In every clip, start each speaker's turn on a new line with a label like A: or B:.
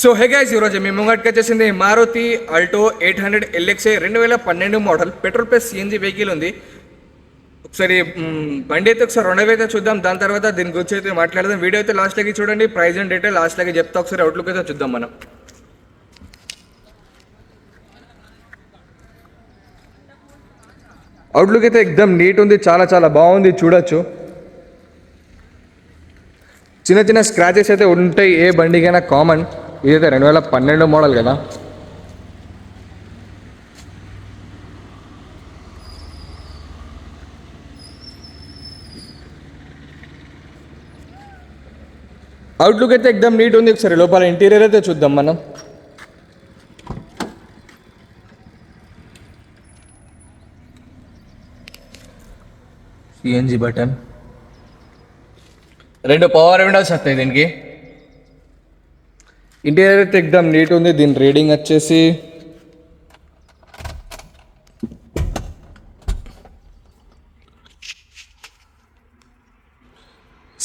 A: So hey guys, ఈరోజు మీ ముంగట్కి వచ్చేసింది Maruti Alto 800 LXA 2012 model petrol plus CNG vehicle ఉంది. ఒకసారి బండి అయితే ఒకసారి రెండవ అయితే చూద్దాం, దాని తర్వాత దీని గురించి అయితే మాట్లాడదాం. వీడియో అయితే లాస్ట్ లాగే చూడండి, ప్రైస్ అండ్ డీటెయిల్ లాస్ట్ లాగే చెప్తా. ఒకసారి అవుట్లుక్ అయితే చూద్దాం. మనం అవుట్లుక్ అయితే ఎక్దమ్ నీట్ ఉంది, చాలా చాలా బాగుంది, చూడొచ్చు. చిన్న చిన్న స్క్రాచెస్ అయితే ఉంటాయి, ఏ బండికైనా కామన్. ఇదైతే 2012 మోడల్ కదా. అవుట్లుక్ అయితే ఎక్దమ్ నీట్ ఉంది. ఒకసారి లోపల ఇంటీరియర్ అయితే చూద్దాం మనం. సిఎన్జి బటన్, 2 పవర్ విండోస్ వస్తాయి దీనికి. ఇంటీరియర్ అయితే ఎక్దమ్ నీట్ ఉంది. దీని రీడింగ్ వచ్చేసి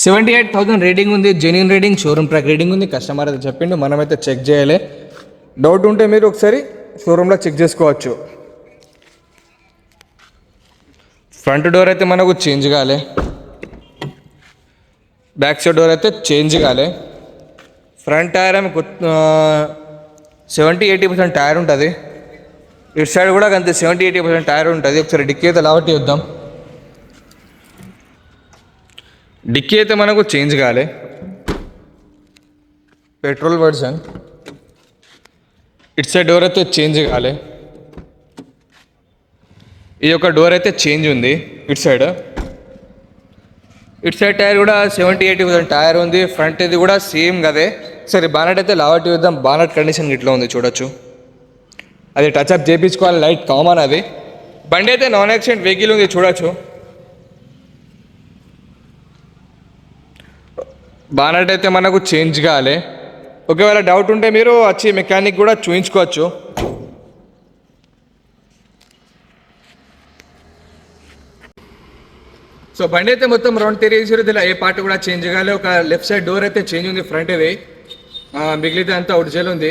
A: 78,000 రేటింగ్ ఉంది. Genuine rating, showroom track rating ఉంది. కస్టమర్ అయితే చెప్పిండు, మనమైతే చెక్ చేయాలి. డౌట్ ఉంటే మీరు ఒకసారి షోరూంలో చెక్ చేసుకోవచ్చు. ఫ్రంట్ డోర్ అయితే మనకు చేంజ్ కాలే, బ్యాక్ సైడ్ డోర్ అయితే చేంజ్ కాలే. ఫ్రంట్ టైర్ ఏమో 70-80% టైర్ ఉంటుంది. ఇటు సైడ్ కూడా అంతే 70-80% టైర్ ఉంటుంది. ఒకసారి డిక్కీ అయితే లావట్టి చూద్దాం. డిక్కీ అయితే మనకు చేంజ్ కాలే, పెట్రోల్ వర్షన్. ఇటు సైడ్ డోర్ అయితే చేంజ్ కాలే. ఈ యొక్క డోర్ అయితే చేంజ్ ఉంది. ఇటు సైడ్ టైర్ కూడా 70-80% టైర్ ఉంది. ఫ్రంట్ ఇది కూడా సేమ్ కదే. సరే బానట్ అయితే లావట్టి చూద్దాం. బానట్ కండిషన్ ఇట్లా ఉంది, చూడొచ్చు. అది టచ్అప్ చేయించుకోవాలి, లైట్ కామన్ అది. బండి అయితే నాన్ యాక్సిడెంట్ వెహికల్ ఉంది, చూడొచ్చు. బానట్ అయితే మనకు చేంజ్ కాలే. ఒకవేళ డౌట్ ఉంటే మీరు వచ్చి మెకానిక్ కూడా చూయించుకోవచ్చు. సో బండి అయితే మొత్తం రౌండ్ తిరిగేసారు. ఇలా ఏ పార్ట్ కూడా చేంజ్ కాలే. ఒక లెఫ్ట్ సైడ్ డోర్ అయితే చేంజ్ ఉంది, ఫ్రంట్ ఇది. మిగిలితే అంతా ఒరిజినల్ ఉంది.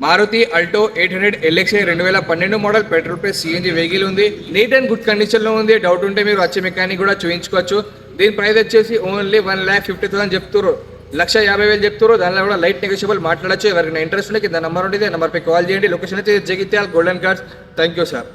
A: Maruti Alto 800 LXA 2012 model petrol plus CNG vehicle ఉంది. నీట్ అండ్ గుడ్ కండిషన్లో ఉంది. డౌట్ ఉంటే మీరు వచ్చే మెకానిక్ కూడా చూయించుకోవచ్చు. దీని ప్రైస్ వచ్చేసి ఓన్లీ 1,50,000 చెప్తారు. 1,50,000 చెప్తారు. దానిలో కూడా లైట్ నెగోషియబుల్ మాట్లాడచ్చు. ఎవరికైనా ఇంట్రెస్ట్ ఉంటే కింద నెంబర్ ఉంటుంది, నెంబర్పై కాల్ చేయండి. లొకేషన్ అయితే Jagtial golden cards. Thank you sir.